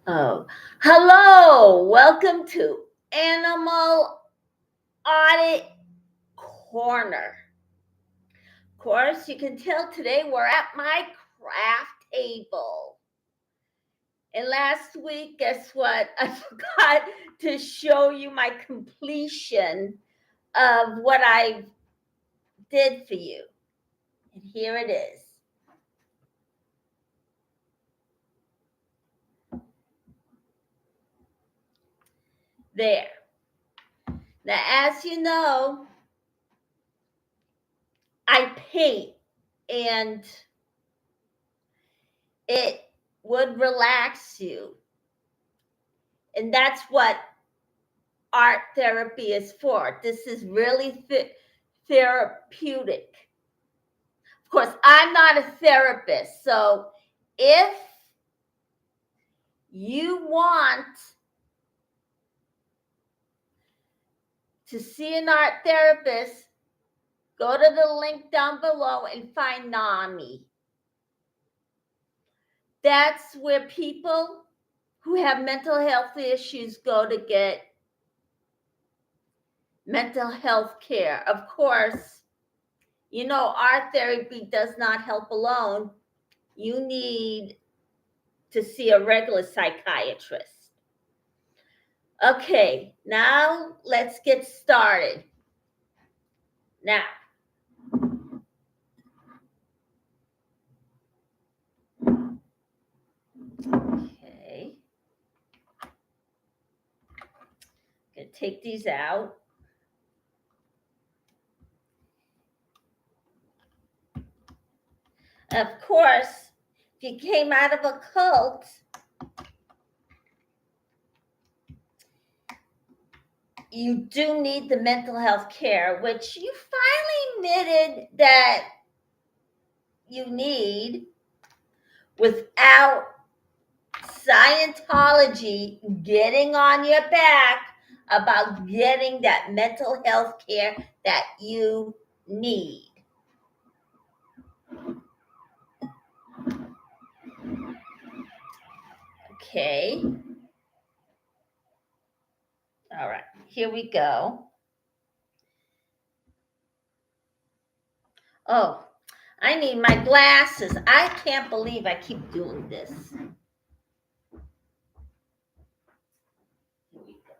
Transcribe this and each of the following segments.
Oh, hello. Welcome to Animal Audit Corner. Of course, you can tell today we're at my craft table. And last week, guess what? I forgot to show you my completion of what I did for you. And here it is. There. Now, as you know, I paint and it would relax you. And that's what art therapy is for. This is really therapeutic. Of course, I'm not a therapist. So if you want to see an art therapist, go to the link down below and find NAMI. That's where people who have mental health issues go to get mental health care. Of course, you know, art therapy does not help alone. You need to see a regular psychiatrist. Okay, now let's get started. Now, okay, gonna take these out. Of course, if you came out of a cult, you do need the mental health care, which you finally admitted that you need without Scientology getting on your back about getting that mental health care that you need. Okay. All right, here we go. Oh, I need my glasses. I can't believe I keep doing this. Here we go.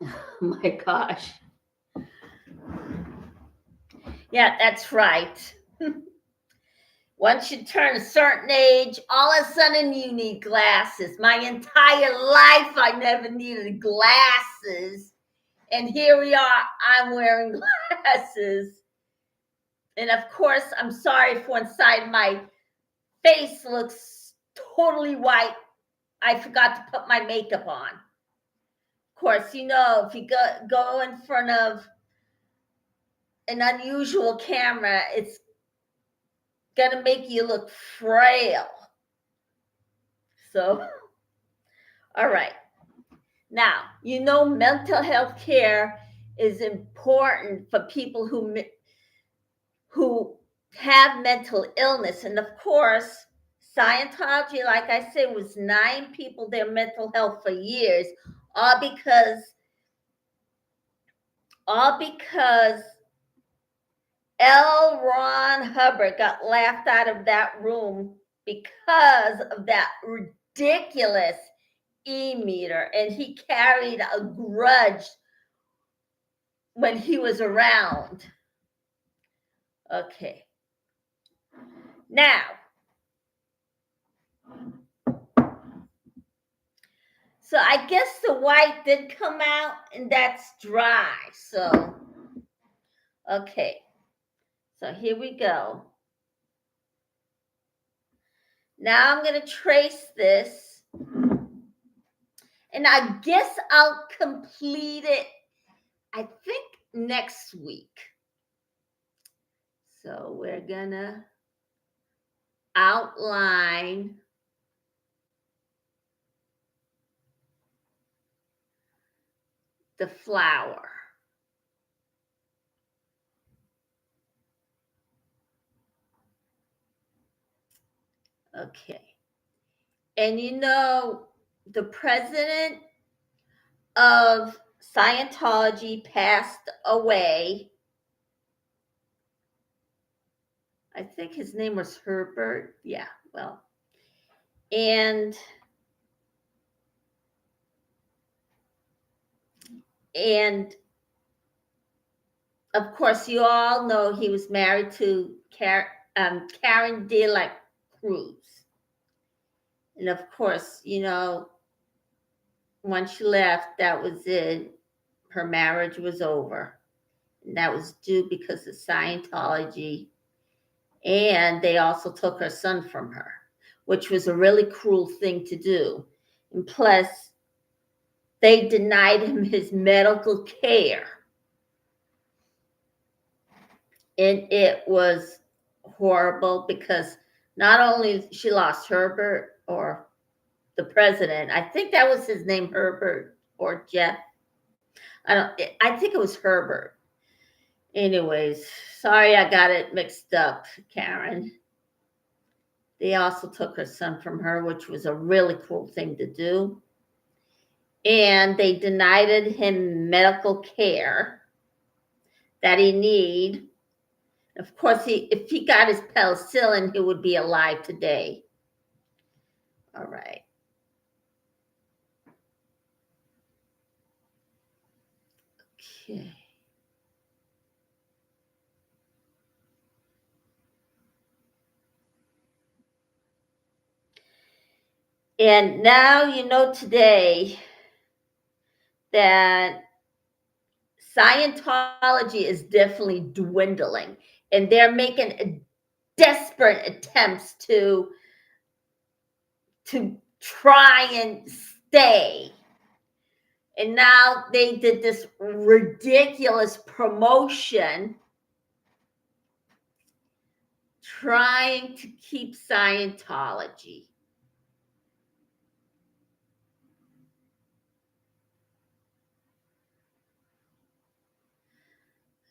Oh my gosh. Yeah, that's right. Once you turn a certain age, all of a sudden you need glasses. My entire life, I never needed glasses. And here we are, I'm wearing glasses. And of course, I'm sorry if one side of my face looks totally white. I forgot to put my makeup on. Of course, you know, if you go in front of an unusual camera, it's gonna make you look frail. So, all right. Now, you know, mental health care is important for people who have mental illness. And of course, Scientology, like I said, was 9 people their mental health for years, all because L. Ron Hubbard got laughed out of that room because of that ridiculous e-meter, and he carried a grudge when he was around. Okay. Now, so I guess the white did come out, and that's dry. So, okay. So here we go. Now I'm going to trace this, and I guess I'll complete it, I think, next week. So we're going to outline the flower. Okay. And the president of Scientology passed away. I think his name was Herbert. Yeah, well. And of course, you all know he was married to Karen de la Cruz. And of course, once she left, that was it. Her marriage was over. And that was due because of Scientology. And they also took her son from her, which was a really cruel thing to do. And plus, they denied him his medical care. And it was horrible because not only she lost Herbert, or the president, I think that was his name, Herbert or Jeff. I think it was Herbert. Anyways, sorry I got it mixed up, Karen. They also took her son from her, which was a really cool thing to do. And they denied him medical care that he need. Of course, if he got his penicillin, he would be alive today. All right. Okay. And now today that Scientology is definitely dwindling, and they're making desperate attempts to try and stay. And now they did this ridiculous promotion trying to keep Scientology.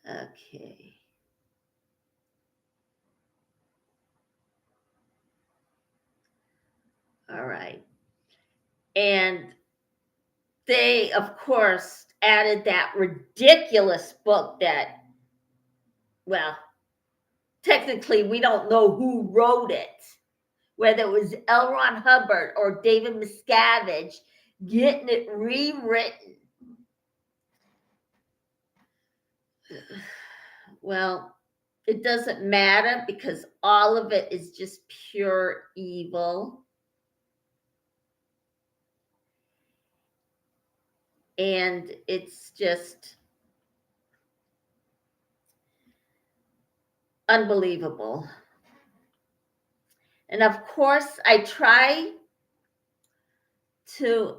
Okay. All right. And they, of course, added that ridiculous book that, well, technically we don't know who wrote it, whether it was L. Ron Hubbard or David Miscavige getting it rewritten. Well, it doesn't matter because all of it is just pure evil. And it's just unbelievable. And of course, I try to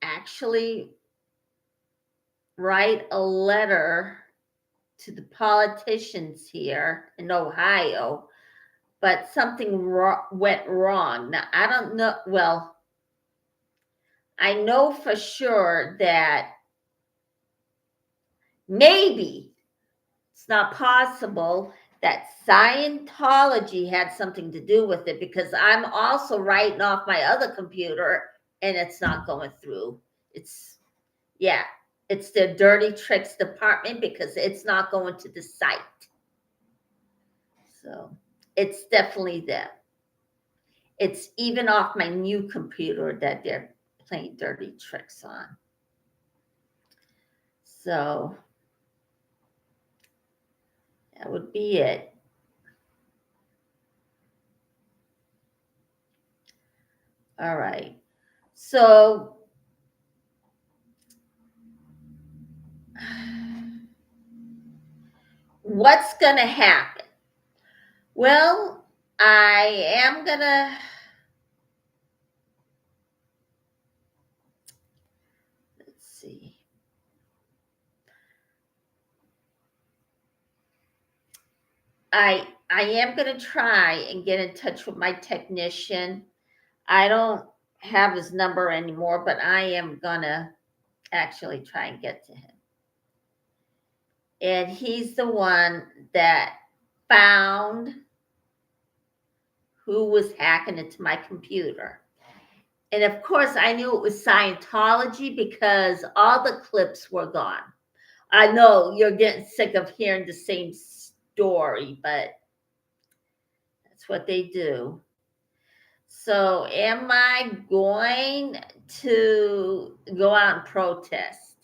actually write a letter to the politicians here in Ohio, but something went wrong. Now, I don't know. Well, I know for sure that maybe it's not possible that Scientology had something to do with it, because I'm also writing off my other computer and it's not going through. It's the dirty tricks department because it's not going to the site. So it's definitely them. It's even off my new computer that they're playing dirty tricks on. So that would be it. All right. So what's going to happen? Well, I am going to, let's see. I am going to try and get in touch with my technician. I don't have his number anymore, but I am going to to actually try and get to him. And he's the one that found who was hacking into my computer. And of course, I knew it was Scientology because all the clips were gone. I know you're getting sick of hearing the same story, but that's what they do. So am I going to go out and protest?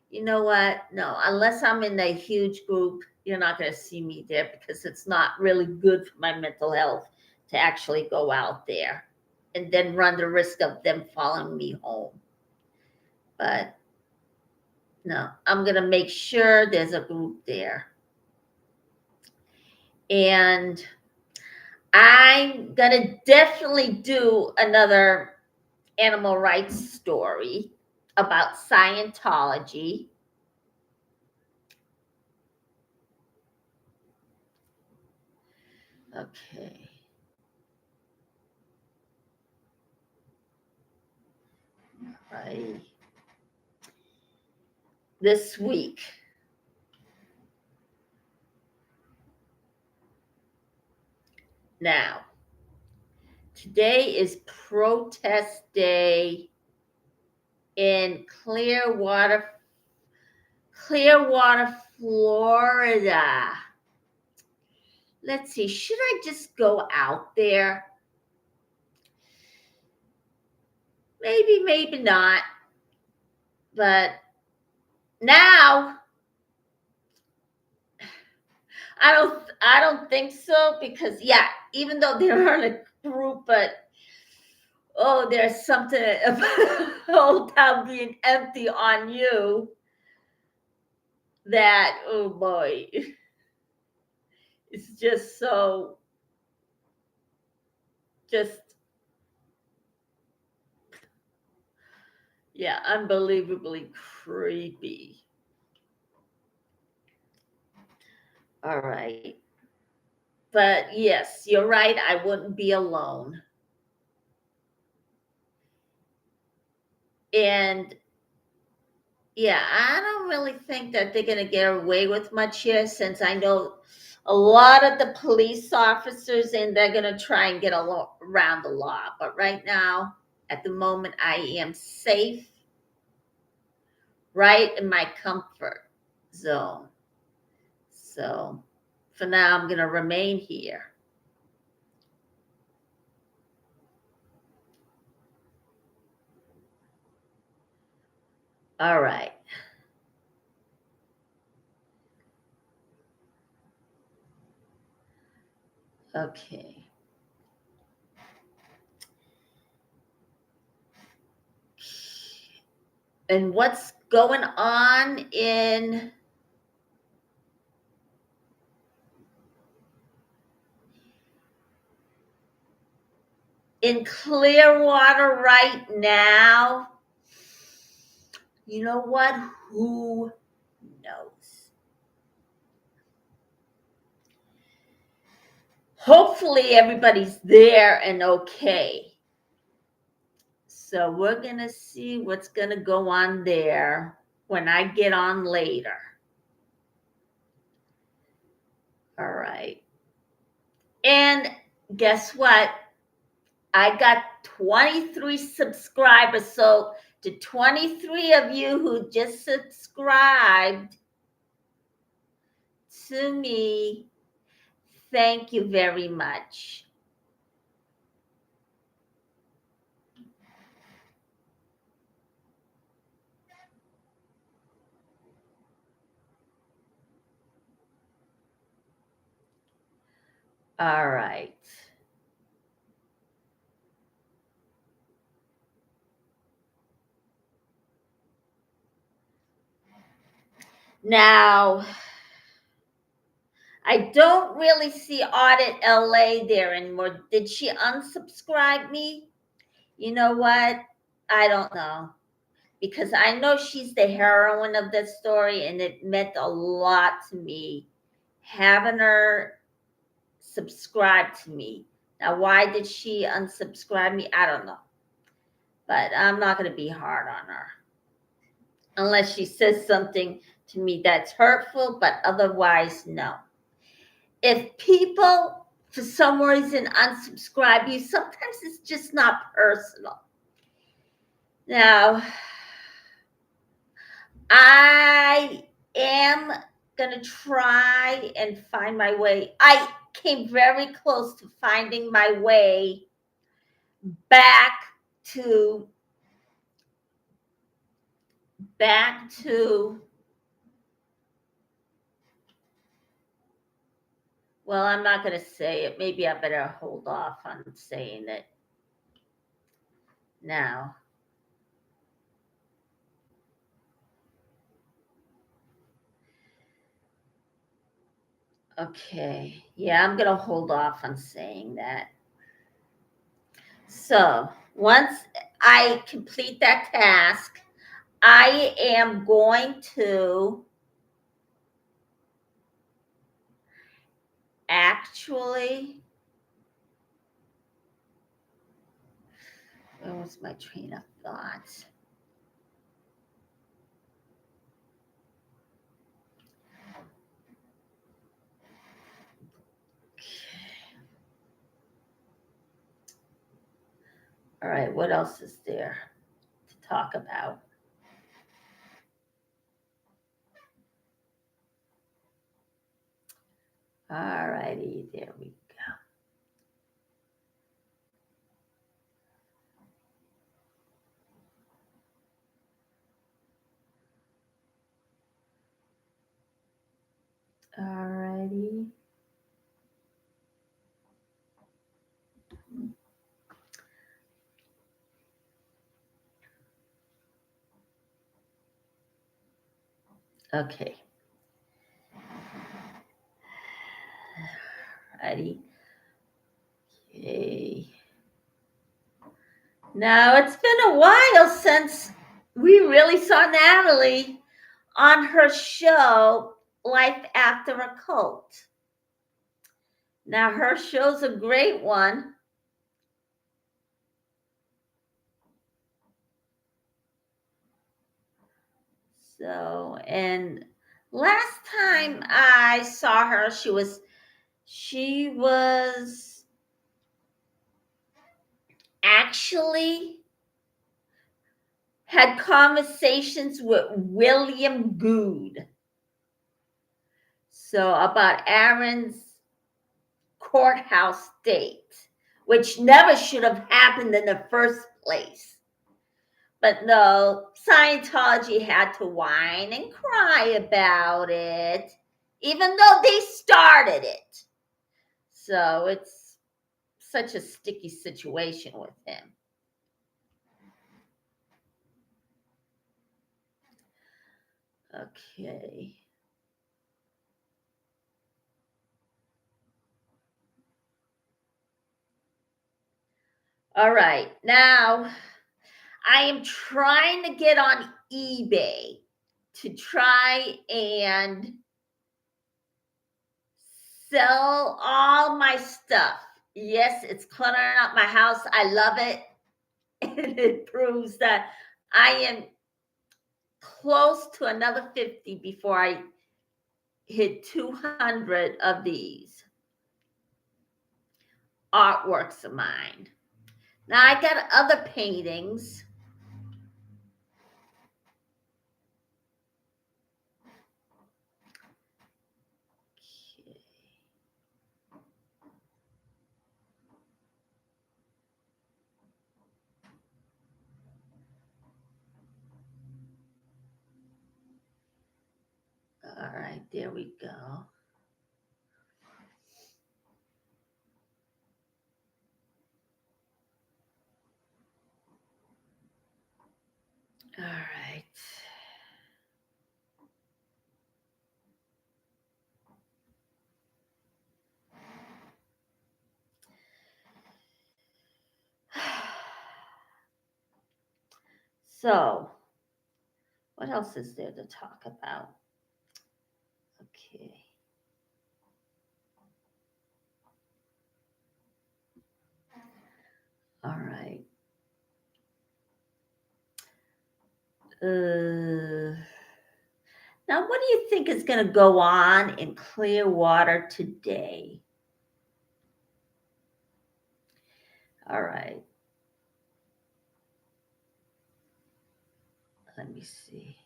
You know what? No, unless I'm in a huge group, you're not going to see me there because it's not really good for my mental health to actually go out there and then run the risk of them following me home. But no, I'm going to make sure there's a group there. And I'm going to definitely do another animal rights story about Scientology. Okay. Right. This week. Now, today is protest day in Clearwater, Florida. Let's see, should I just go out there? Maybe not. But now I don't think so because even though they're in a group, but there's something about old town being empty on you that, oh boy, it's just so, unbelievably creepy. All right. But yes, you're right. I wouldn't be alone. And I don't really think that they're going to get away with much here since I know a lot of the police officers and they're going to try and get around the law. But right now, at the moment, I am safe, right in my comfort zone. So for now, I'm going to remain here. All right. Okay. And what's going on in Clearwater right now? You know what? Who knows? Hopefully everybody's there and okay. So we're going to see what's going to go on there when I get on later. All right. And guess what? I got 23 subscribers. So to 23 of you who just subscribed to me, thank you very much. All right. Now, I don't really see Audit LA there anymore. Did she unsubscribe me? You know what? I don't know. Because I know she's the heroine of this story, and it meant a lot to me having her subscribe to me. Now, why did she unsubscribe me? I don't know. But I'm not going to be hard on her. unless she says something to me that's hurtful, but otherwise, no. If people, for some reason, unsubscribe you, sometimes it's just not personal. Now, I am going to try and find my way. I came very close to finding my way back to well, I'm not going to say it. Maybe I better hold off on saying it now. Okay. Yeah, I'm going to hold off on saying that. So once I complete that task, I am going to actually, where was my train of thought? All right, what else is there to talk about? All righty, there we go. All righty. Okay. Righty. Okay. Now, it's been a while since we really saw Natalie on her show, Life After a Cult. Now, her show's a great one. So, and last time I saw her, she was actually had conversations with William Good. So about Aaron's courthouse date, which never should have happened in the first place. But no, Scientology had to whine and cry about it, even though they started it. So it's such a sticky situation with him. Okay. All right. Now, I am trying to get on eBay to try and sell all my stuff. Yes, it's cluttering up my house. I love it. And it proves that I am close to another 50 before I hit 200 of these artworks of mine. Now I got other paintings. Okay. All right, there we go. All right. So, what else is there to talk about? Okay. All right. Now, what do you think is going to go on in Clearwater today? All right. Let me see.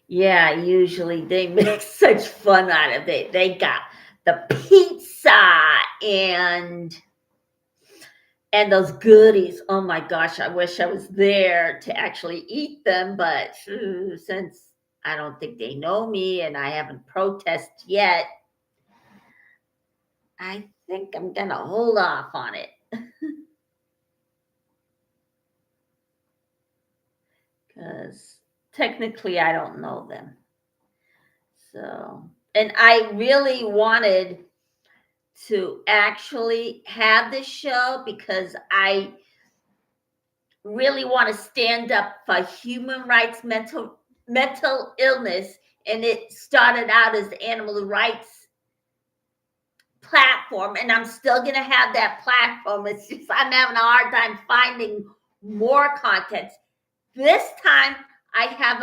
Yeah, usually they make such fun out of it. They got the pizza and those goodies. Oh my gosh, I wish I was there to actually eat them, but since I don't think they know me and I haven't protested yet, I think I'm going to hold off on it. Because technically I don't know them. So, and I really wanted to actually have this show because I really want to stand up for human rights, mental illness, and it started out as the animal rights platform, and I'm still going to have that platform. It's just I'm having a hard time finding more content. This time I have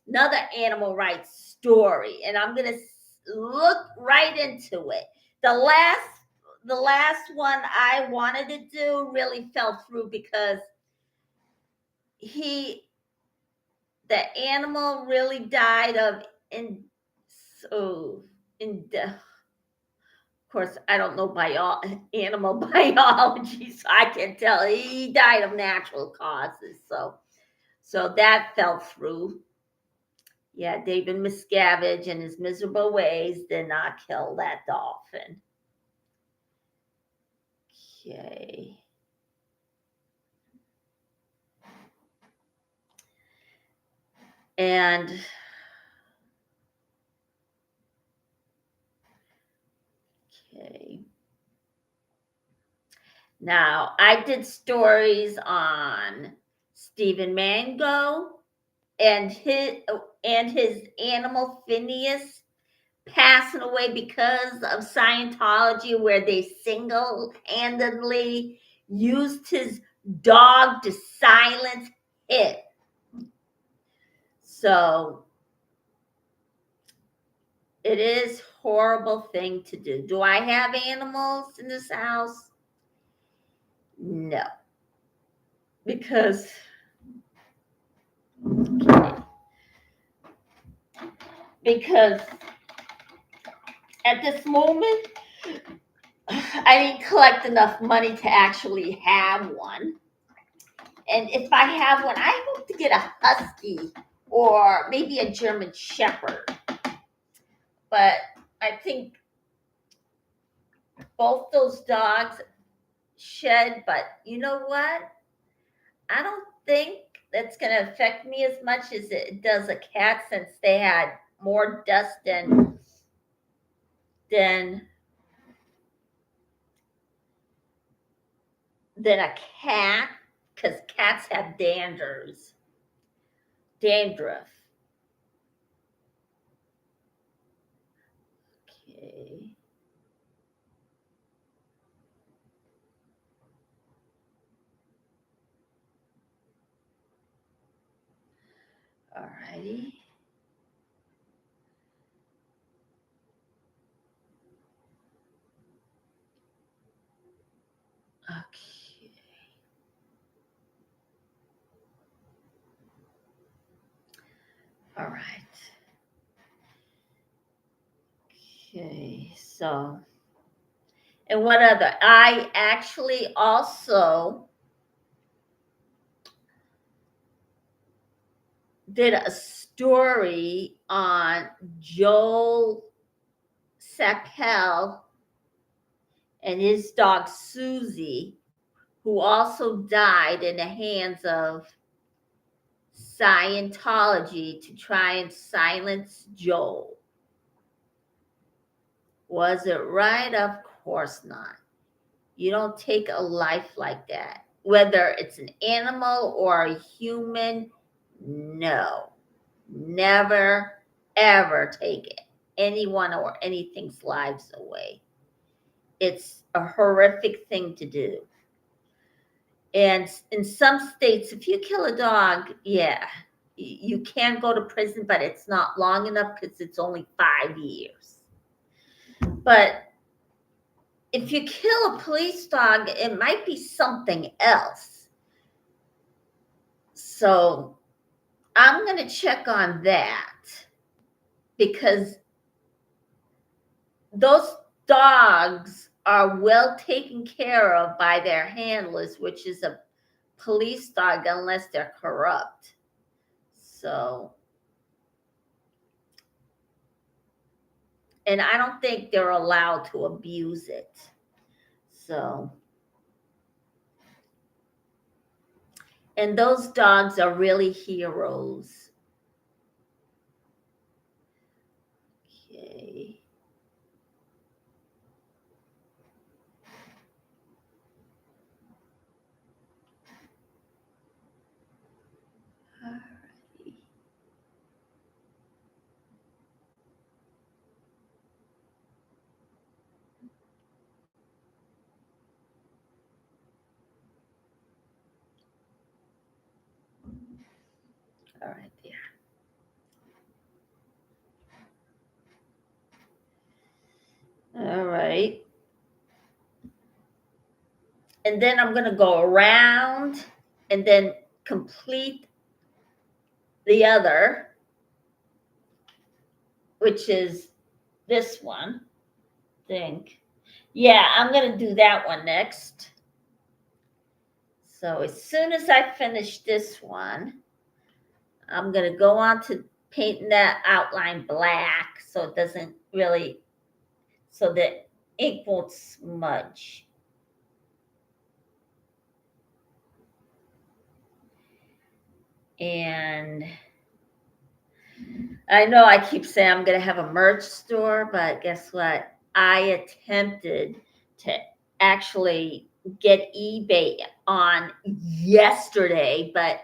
another animal rights story, and I'm going to look right into it. The last one I wanted to do really fell through because the animal really died of of course I don't know animal biology, so I can't tell. He died of natural causes, so that fell through. Yeah, David Miscavige in his miserable ways did not kill that dolphin. Okay. And okay. Now, I did stories on Stephen Mango and his animal Phineas passing away because of Scientology, where they single-handedly used his dog to silence it. So it is a horrible thing to do. Do I have animals in this house? No. Because at this moment, I didn't collect enough money to actually have one. And if I have one, I hope to get a husky or maybe a German shepherd. But I think both those dogs shed, but you know what? I don't think that's going to affect me as much as it does a cat, since they had more dust than a cat, because cats have dandruff. Okay. All righty. Okay. All right. Okay, so, and what other? I actually also did a story on Joel Sapel and his dog Susie, who also died in the hands of Scientology to try and silence Joel. Was it right? Of course not. You don't take a life like that, whether it's an animal or a human. No, never, ever take anyone or anything's lives away. It's a horrific thing to do. And in some states, if you kill a dog, yeah, you can go to prison, but it's not long enough because it's only 5 years. But if you kill a police dog, it might be something else. So I'm going to check on that, because those dogs are well taken care of by their handlers, which is a police dog, unless they're corrupt. So, and I don't think they're allowed to abuse it. So, and those dogs are really heroes. Okay. Alrighty. All right, there. All right. And then I'm going to go around and then complete the other, which is this one, I think. Yeah, I'm going to do that one next. So as soon as I finish this one, I'm going to go on to painting that outline black so it doesn't really, so the ink won't smudge. And I know I keep saying I'm going to have a merch store, but guess what? I attempted to actually get eBay on yesterday, but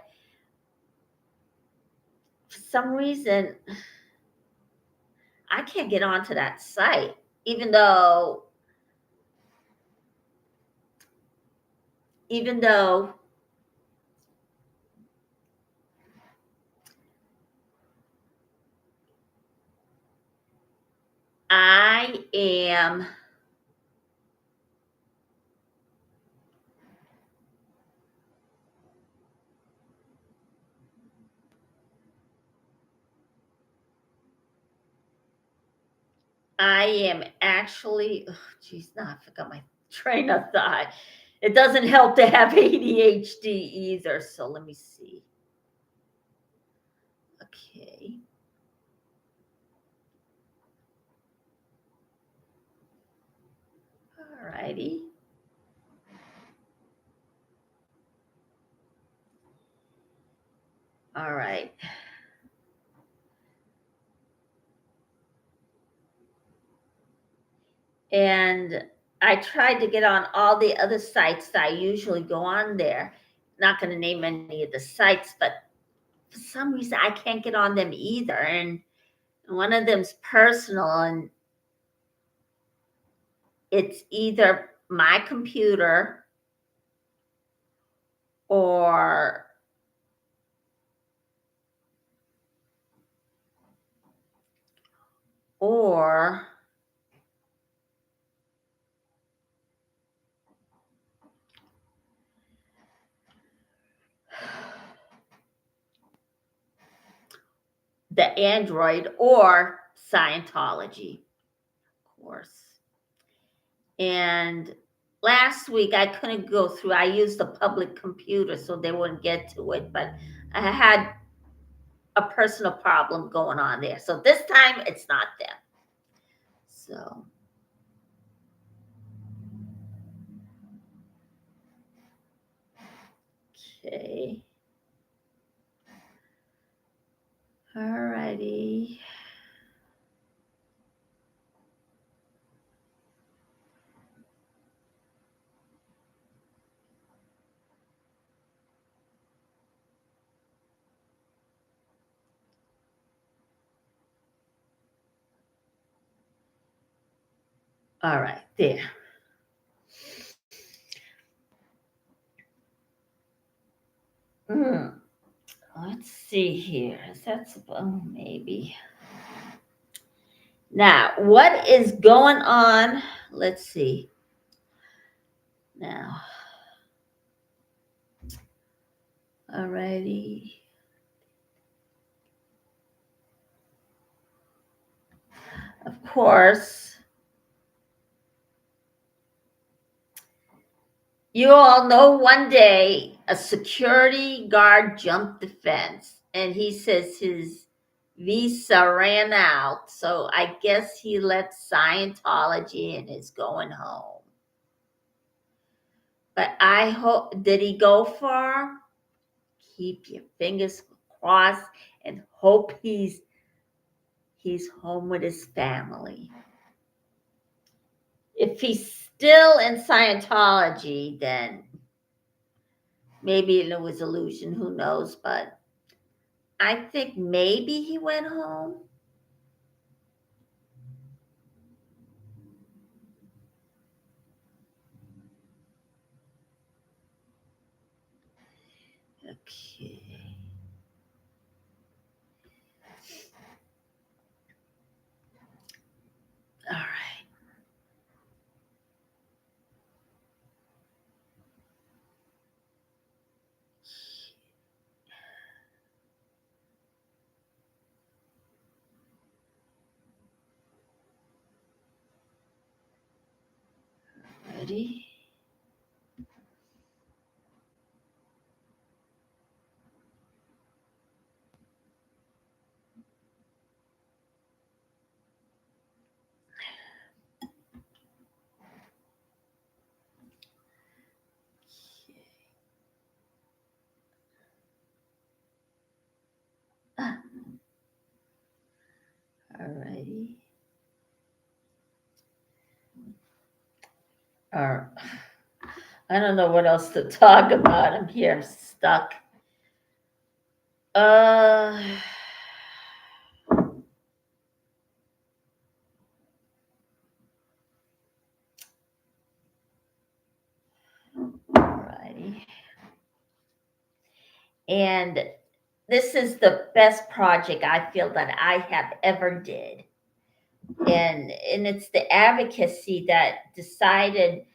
for some reason, I can't get onto that site, even though I am actually, oh, geez, now I forgot my train of thought. It doesn't help to have ADHD either. So let me see. Okay. All righty. All right. And I tried to get on all the other sites that I usually go on there. Not going to name any of the sites, but for some reason I can't get on them either. And one of them's personal, and it's either my computer or the Android or Scientology, of course. And last week I couldn't go through. I used the public computer so they wouldn't get to it, but I had a personal problem going on there. So this time it's not them. So okay. All righty. All right, there. Let's see here. That's maybe. Now, what is going on? Let's see. Now, alrighty. Of course, you all know one day a security guard jumped the fence and he says his visa ran out. So I guess he left Scientology and is going home. But I hope, did he go far? Keep your fingers crossed and hope he's home with his family. If he's still in Scientology, then maybe it was illusion, who knows, but I think maybe he went home. Okay. All right. Ready? All righty. I don't know what else to talk about. I'm here. I'm stuck. All righty. And this is the best project I feel that I have ever did. And it's the advocacy that decided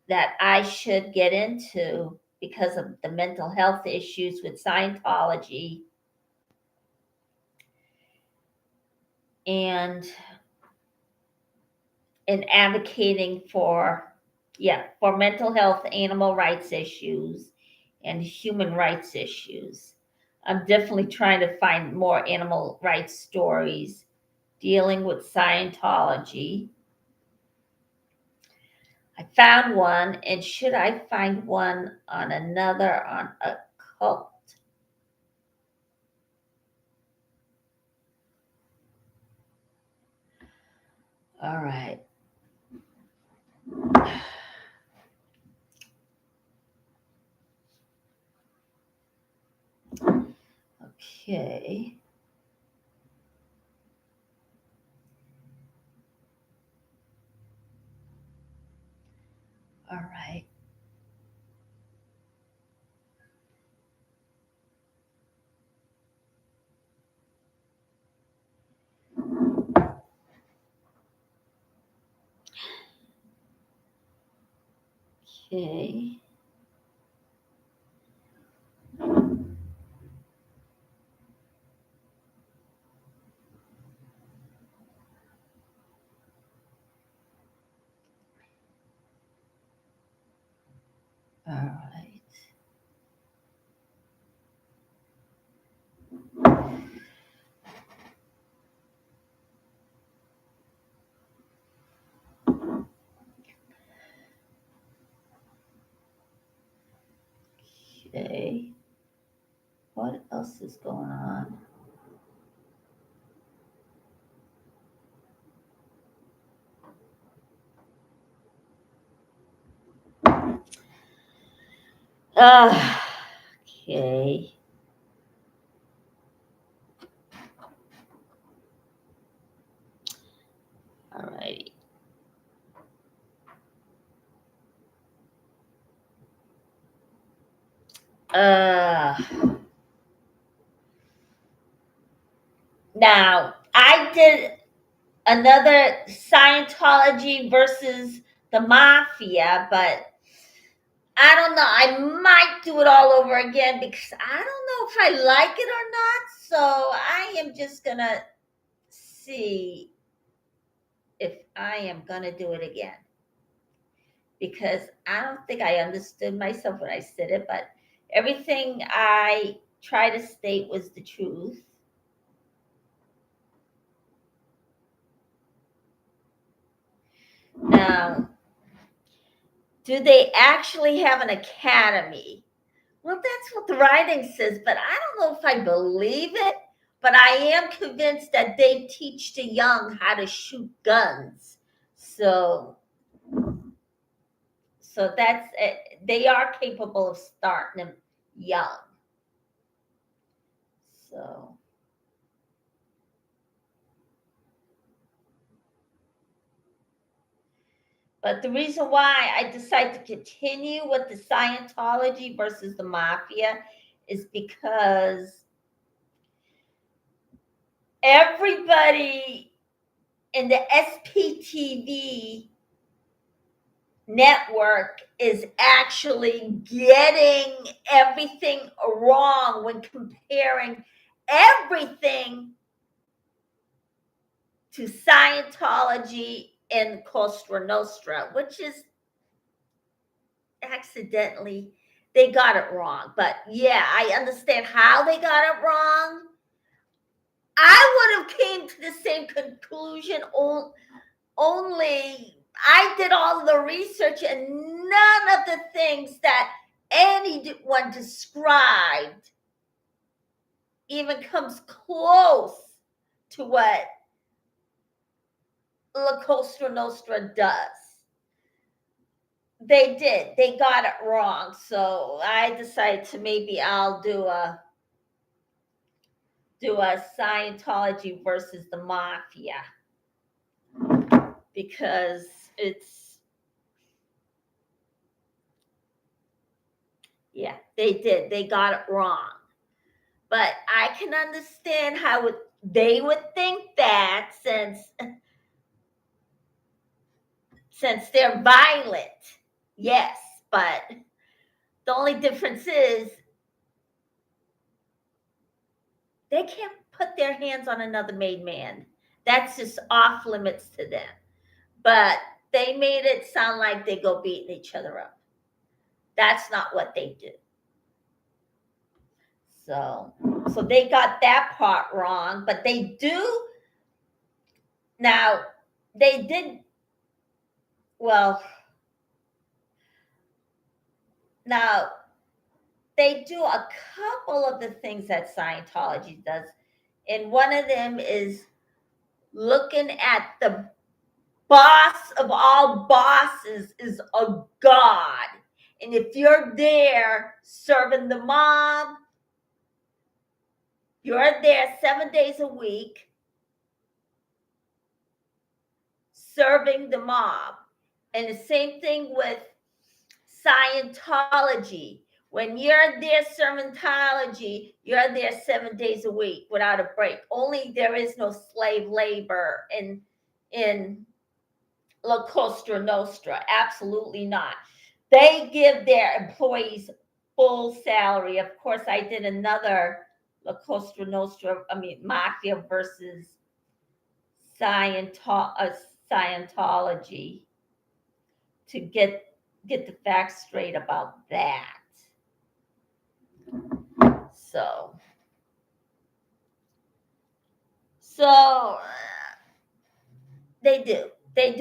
that I should get into because of the mental health issues with Scientology. And in advocating for mental health, animal rights issues, and human rights issues. I'm definitely trying to find more animal rights stories dealing with Scientology. I found one, and should I find one on a cult? All right. Okay. All right. Okay. All right. Okay. What else is going on? Okay. All righty. Uh, Now, I did another Scientology versus the mafia, but I don't know. I might do it all over again because I don't know if I like it or not. So I am just going to see if I am going to do it again, because I don't think I understood myself when I said it, but everything I try to state was the truth. Now, do they actually have an academy? Well, that's what the writing says, but I don't know if I believe it. But I am convinced that they teach the young how to shoot guns. So that's it. They are capable of starting them young. So, but the reason why I decided to continue with the Scientology versus the mafia is because everybody in the SPTV network is actually getting everything wrong when comparing everything to Scientology and Cosa Nostra, which is accidentally, they got it wrong. But yeah, I understand how they got it wrong. I would have came to the same conclusion, only I did all of the research and none of the things that anyone described even comes close to what La Cosa Nostra does. They did. They got it wrong. So I decided to maybe I'll do a Scientology versus the mafia, because they did. They got it wrong. But I can understand how they would think that, since they're violent. Yes, but the only difference is they can't put their hands on another made man. That's just off limits to them. But they made it sound like they go beating each other up. That's not what they do. So they got that part wrong, but they do. Now, they did, well, now they do a couple of the things that Scientology does. And one of them is looking at the boss of all bosses is a god. And if you're there serving the mob, you're there 7 days a week serving the mob. And the same thing with Scientology. When you're there serving Scientology, you're there 7 days a week without a break. Only there is no slave labor in La Cosa Nostra. Absolutely not. They give their employees full salary. Of course, I did another La Cosa Nostra, Mafia versus Scientology to get the facts straight about that. So they do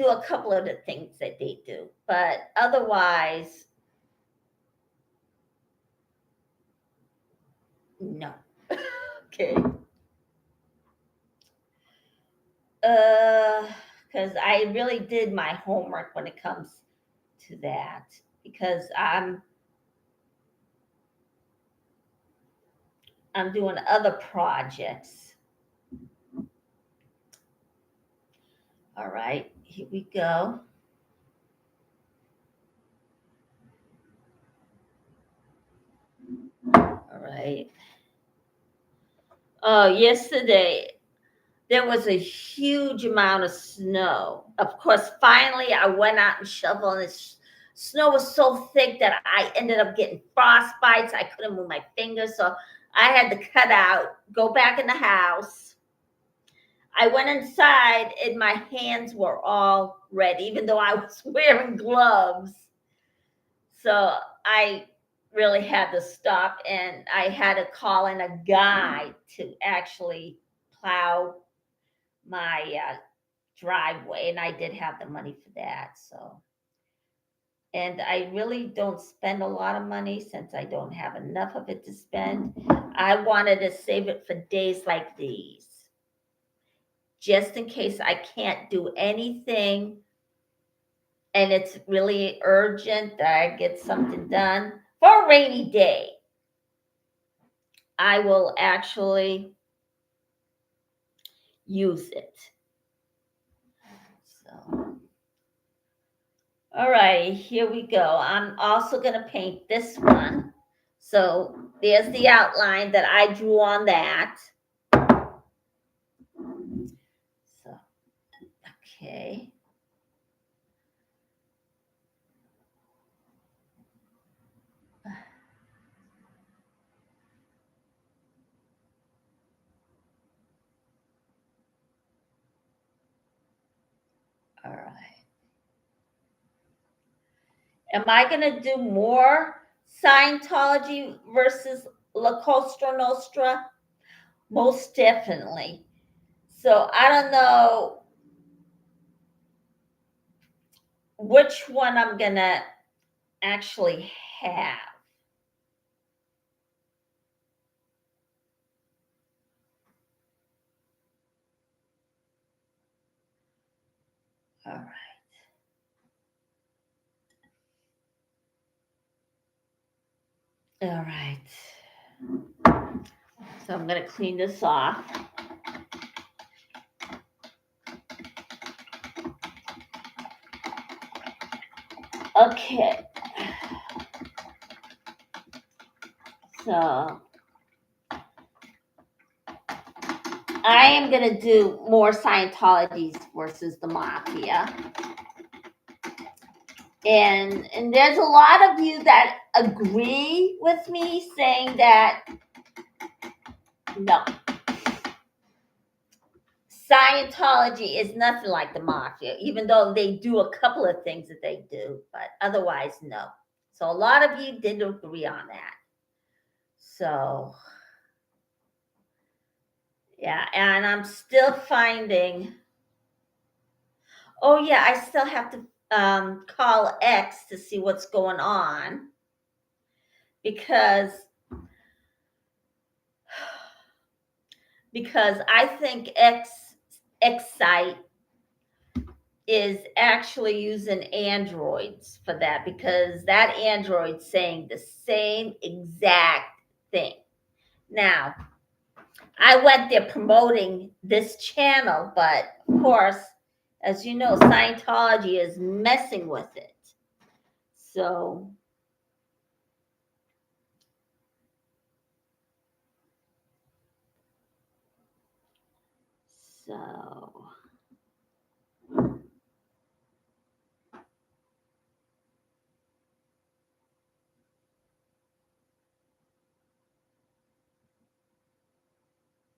a couple of the things that they do, but otherwise, no. Okay. Because I really did my homework when it comes to that, because I'm doing other projects. All right, here we go. All right. Oh, yesterday there was a huge amount of snow. Of course, finally I went out and shoveled, and the snow was so thick that I ended up getting frostbites. I couldn't move my fingers, so I had to cut out, go back in the house. I went inside and my hands were all red, even though I was wearing gloves. So I really had to stop, and I had to call in a guy to actually plow my driveway, and I did have the money for that. So, and I really don't spend a lot of money since I don't have enough of it to spend. I wanted to save it for days like these, just in case I can't do anything and it's really urgent that I get something done for a rainy day. I will actually use it. So, all right, here we go. I'm also going to paint this one. So there's the outline that I drew on that. So, okay. All right. Am I going to do more Scientology versus La Cosa Nostra? Most definitely. So I don't know which one I'm going to actually have. All right. All right. So I'm going to clean this off. Okay. So I am going to do more Scientology versus the Mafia. And there's a lot of you that agree with me, saying that no, Scientology is nothing like the Mafia, even though they do a couple of things that they do, but otherwise, no. So a lot of you did agree on that. So, yeah, and I'm still finding, oh, yeah, I still have to call X to see what's going on, because I think X site is actually using androids for that, because that android's saying the same exact thing. Now, I went there promoting this channel, but of course, as you know, Scientology is messing with it. So,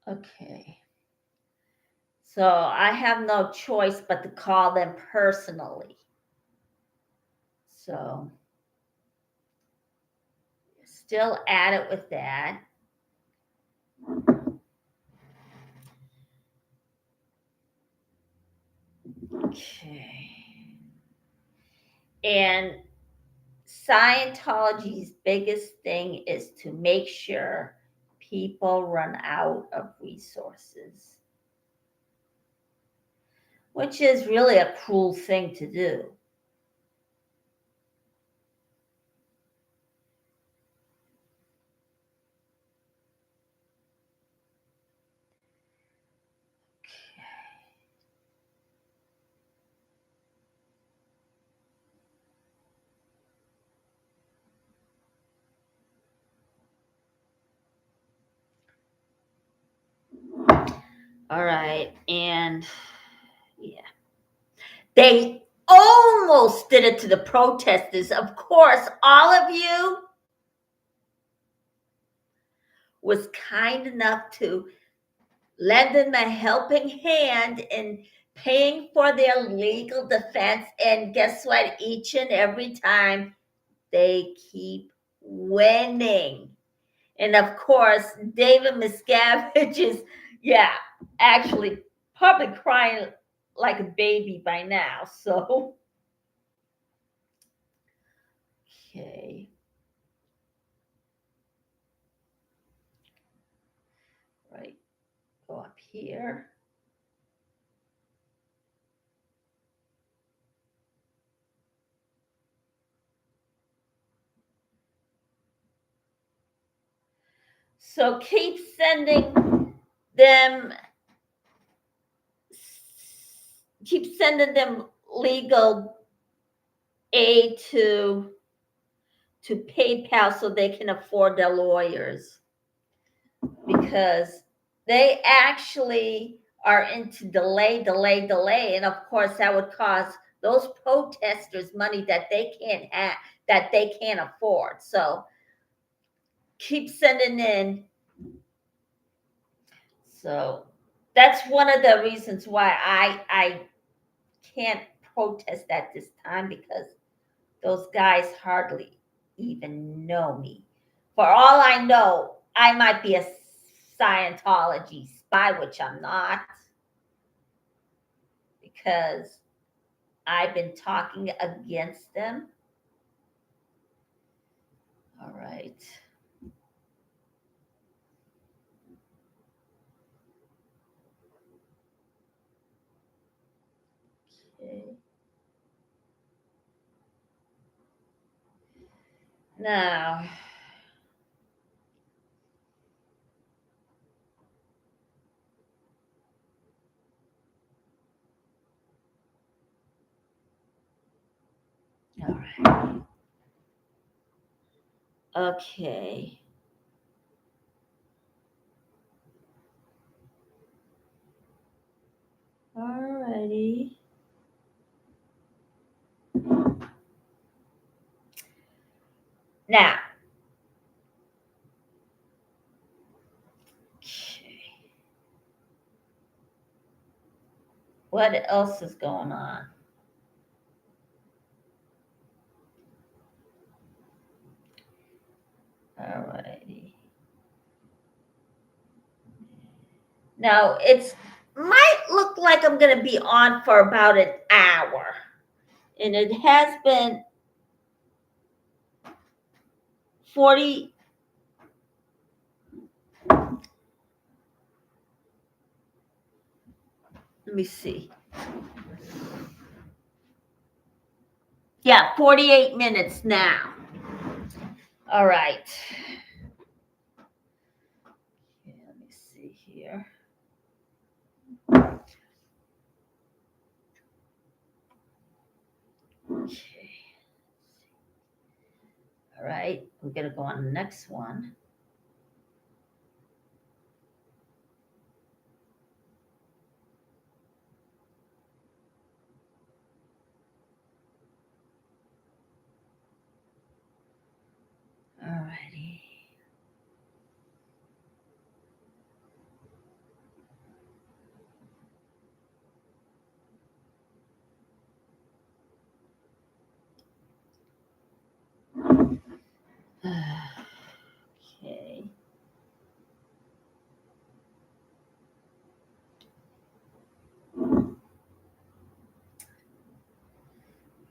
okay. So I have no choice but to call them personally. So still at it with that. Okay. And Scientology's biggest thing is to make sure people run out of resources, which is really a cruel thing to do. All right. And yeah, they almost did it to the protesters. Of course, all of you was kind enough to lend them a helping hand in paying for their legal defense. And guess what? Each and every time they keep winning. And of course, David Miscavige is, yeah, actually probably crying like a baby by now. So, okay. Right. Go up here. So keep sending them legal aid to PayPal so they can afford their lawyers, because they actually are into delay, and of course that would cost those protesters money that they can't afford. So keep sending in. So that's one of the reasons why I can't protest at this time, because those guys hardly even know me. For all I know, I might be a Scientology spy, which I'm not, because I've been talking against them. All right. Okay. Now, all right. Okay. All righty. Now, okay. What else is going on? All righty. Now, it's might look like I'm going to be on for about an hour. And it has been 40. Let me see. Yeah, 48 minutes now. All right. Okay, let me see here. Okay. All right, we're going to go on the next one. All righty. Okay.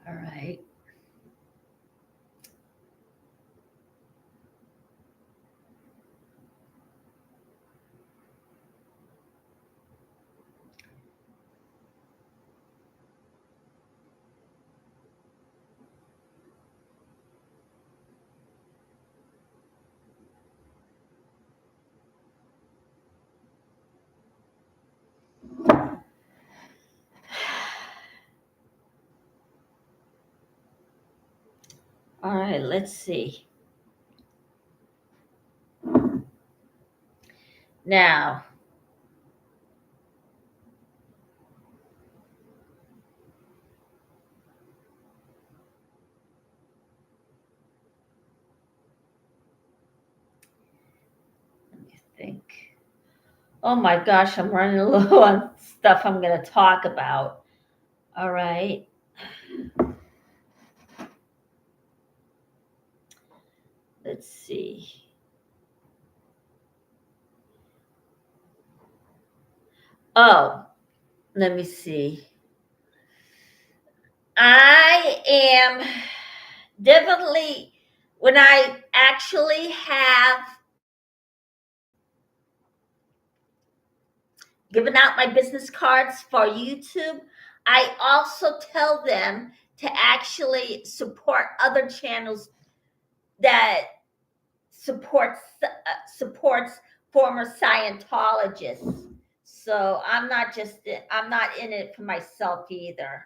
All right. All right, let's see. Now, think. Oh my gosh, I'm running low on stuff I'm going to talk about. All right. Let's see. Oh, let me see. I am definitely, when I actually have given out my business cards for YouTube, I also tell them to actually support other channels that supports former Scientologists. So I'm not in it for myself either.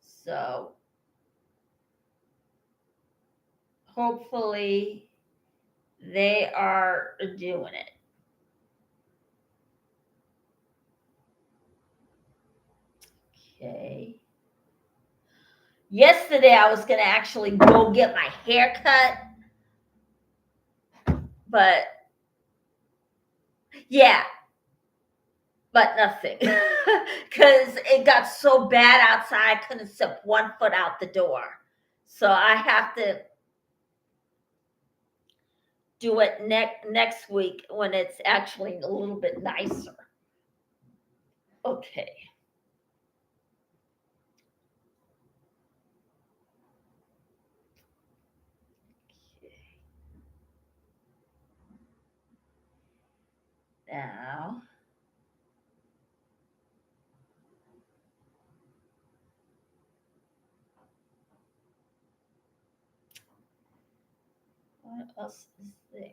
So hopefully they are doing it. Okay. Yesterday I was going to actually go get my hair cut, but yeah, but nothing. Because it got so bad outside, I couldn't step 1 foot out the door. So I have to do it next week when it's actually a little bit nicer. Okay. Now, what else is there?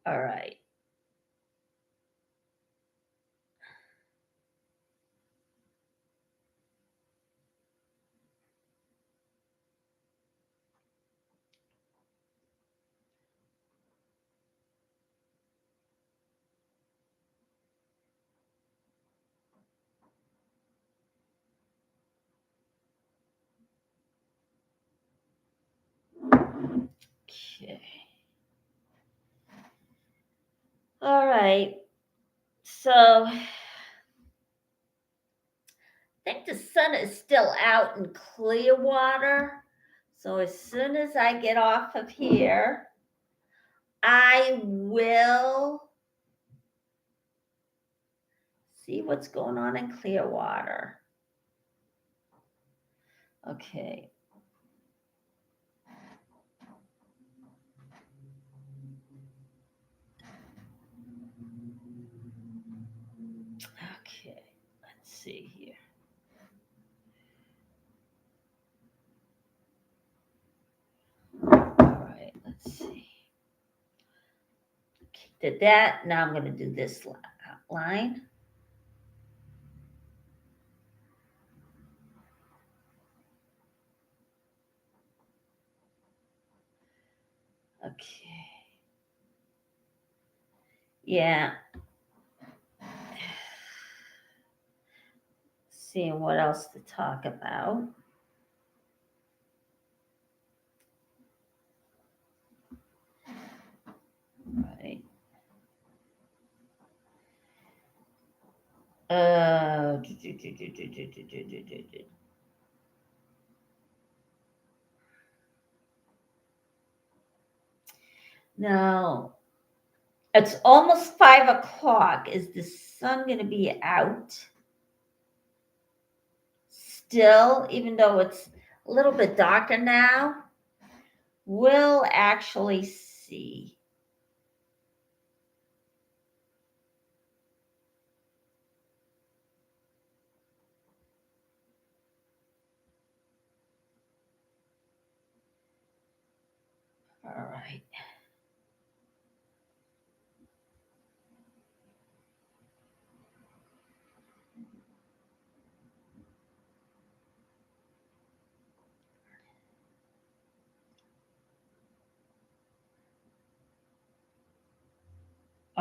All right. Okay. All right. So I think the sun is still out in Clearwater. So as soon as I get off of here, I will see what's going on in Clearwater. Okay. Okay. Let's see here. All right. Let's see. Did that. Now I'm going to do this line. Okay. Yeah. Seeing what else to talk about. Right. Now, it's almost 5 o'clock. Is the sun going to be out still, even though it's a little bit darker now? We'll actually see. All right.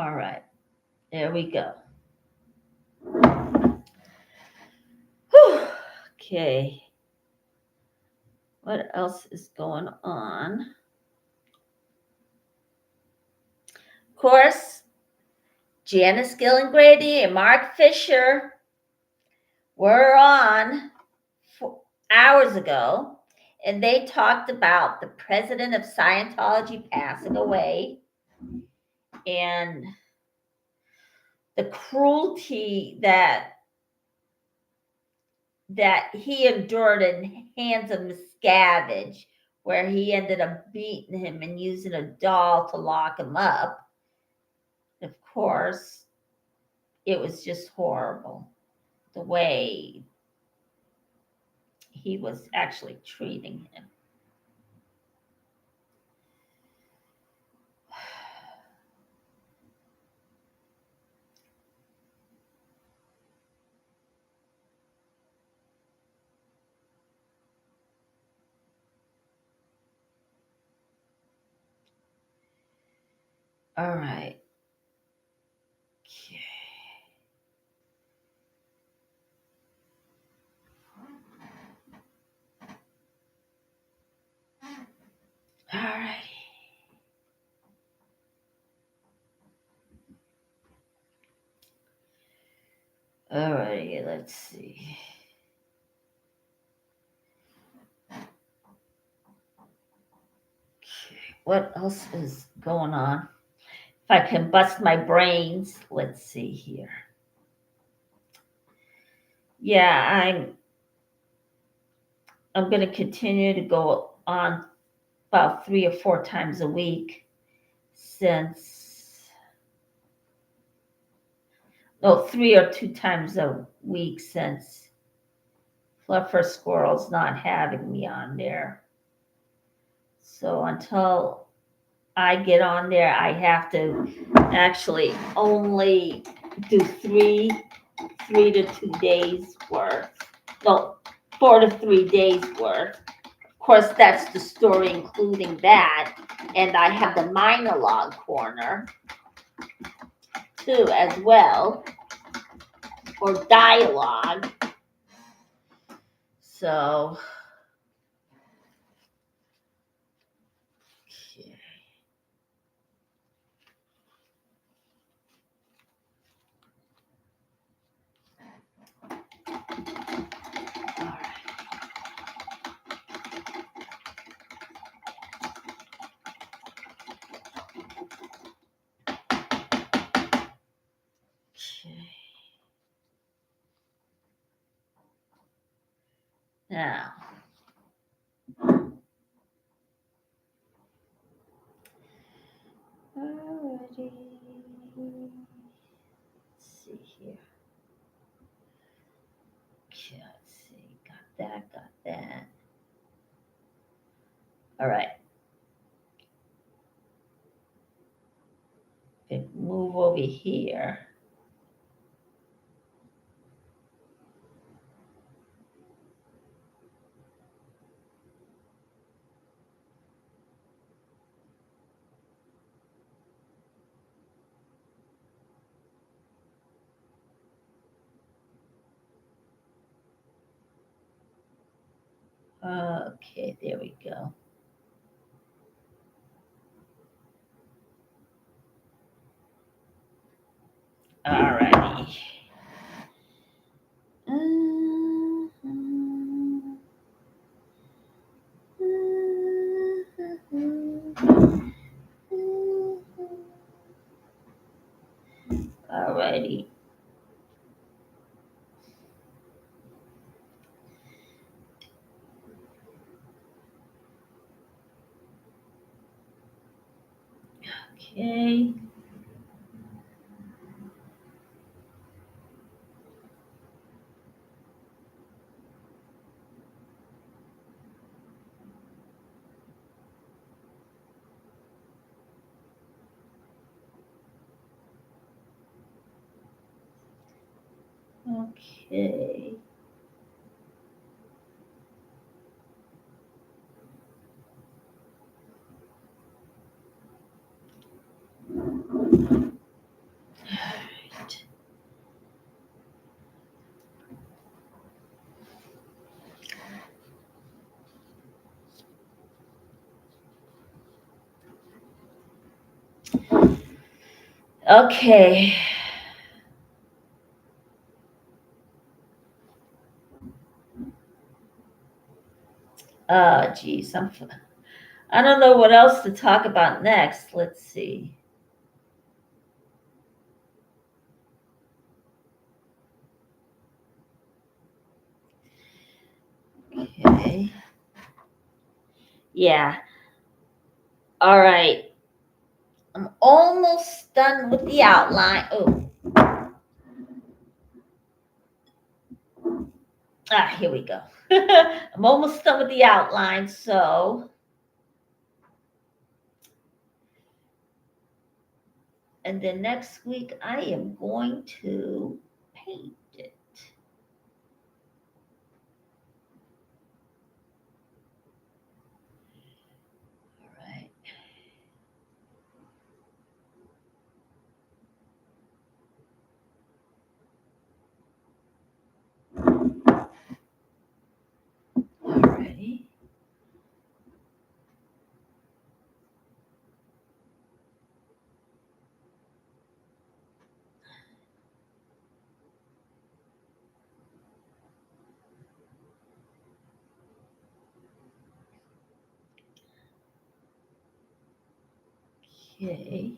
All right. There we go. Whew. Okay. What else is going on? Of course, Janice Gillengrady and Mark Fisher were on hours ago, and they talked about the president of Scientology passing away and the cruelty that he endured in Hands of Miscavige, where he ended up beating him and using a doll to lock him up. Of course, it was just horrible the way he was actually treating him. All right. Okay. All right. All right, let's see. Okay, what else is going on? If I can bust my brains, let's see here. Yeah, I'm going to continue to go on about 3 or 4 times a week since, no, 3 or 2 times a week since Fluffer Squirrel's not having me on there. So until I get on there, I have to actually only do 3 to 2 days worth. No, 4 to 3 days worth. Of course, that's the story including that. And I have the monologue corner too as well, or dialogue. So, okay. All right. Okay. Now, alrighty. Let's see here. Okay, let's see. Got that. All right. Okay, move over here. Okay, there we go. All righty. All righty. Okay. Okay. Okay. Oh, geez. I don't know what else to talk about next. Let's see. Okay. Yeah. All right. I'm almost done with the outline. Oh. Here we go. I'm almost done with the outline. So, and then next week I am going to paint it. All right. Alrighty. Okay.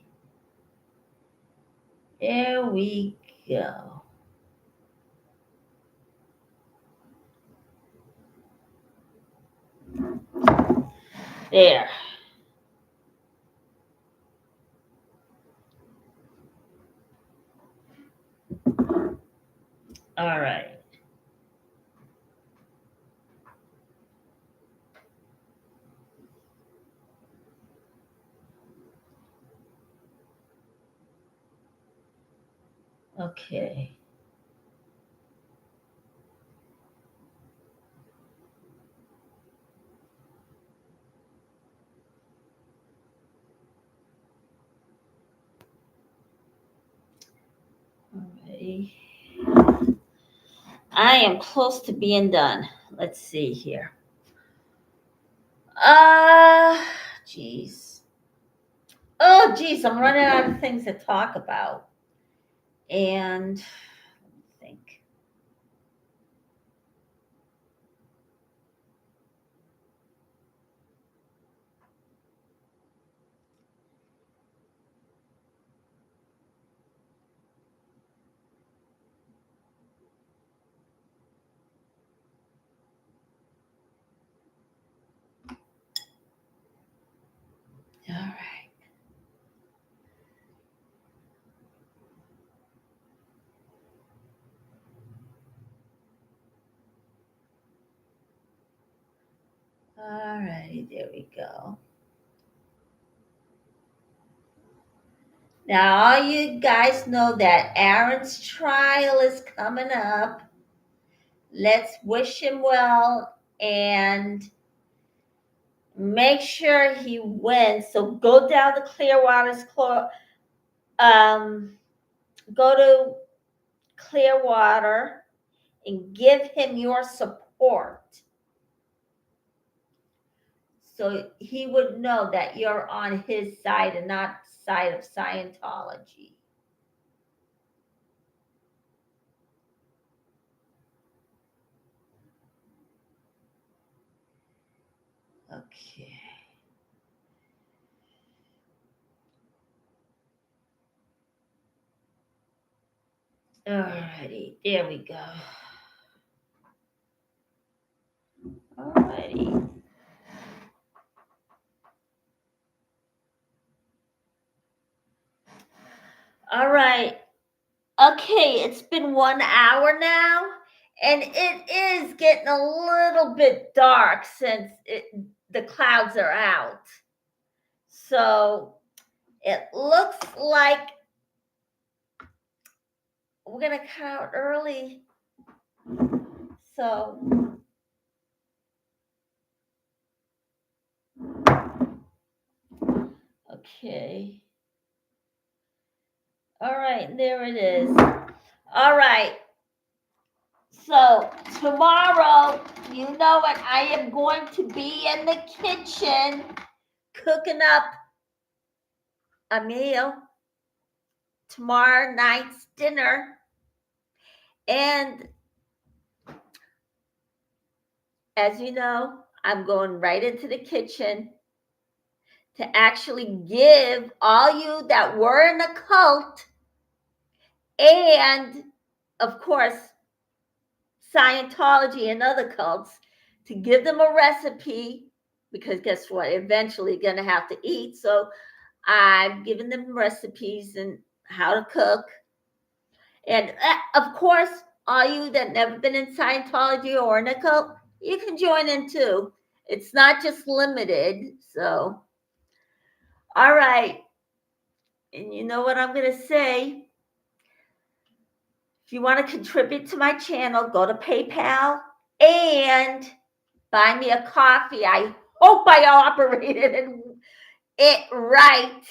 There we go. There. All right. Okay. Alrighty. I am close to being done. Let's see here. Geez. Oh, geez, I'm running out of things to talk about. And let me think. All right. All righty, there we go. Now, all you guys know that Aaron's trial is coming up. Let's wish him well and make sure he wins. So go down to Clearwater's go to Clearwater and give him your support. So he would know that you're on his side and not side of Scientology. Okay. Alrighty, there we go. Alrighty. All right. Okay, it's been 1 hour now, and it is getting a little bit dark since the clouds are out. So it looks like we're going to cut out early. So, okay. All right, there it is. All right. So tomorrow, you know what? I am going to be in the kitchen cooking up a meal, tomorrow night's dinner, and as you know, I'm going right into the kitchen to actually give all you that were in a cult and, of course, Scientology and other cults, to give them a recipe, because guess what? Eventually going to have to eat. So I've given them recipes and how to cook. And of course, all you that never been in Scientology or in a cult, you can join in too. It's not just limited. So, all right. And you know what I'm going to say? If you want to contribute to my channel, go to PayPal and buy me a coffee. I hope I operated it right.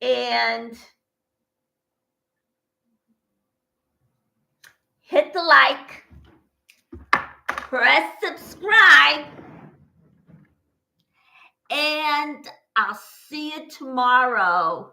And hit the like, press subscribe, and I'll see you tomorrow.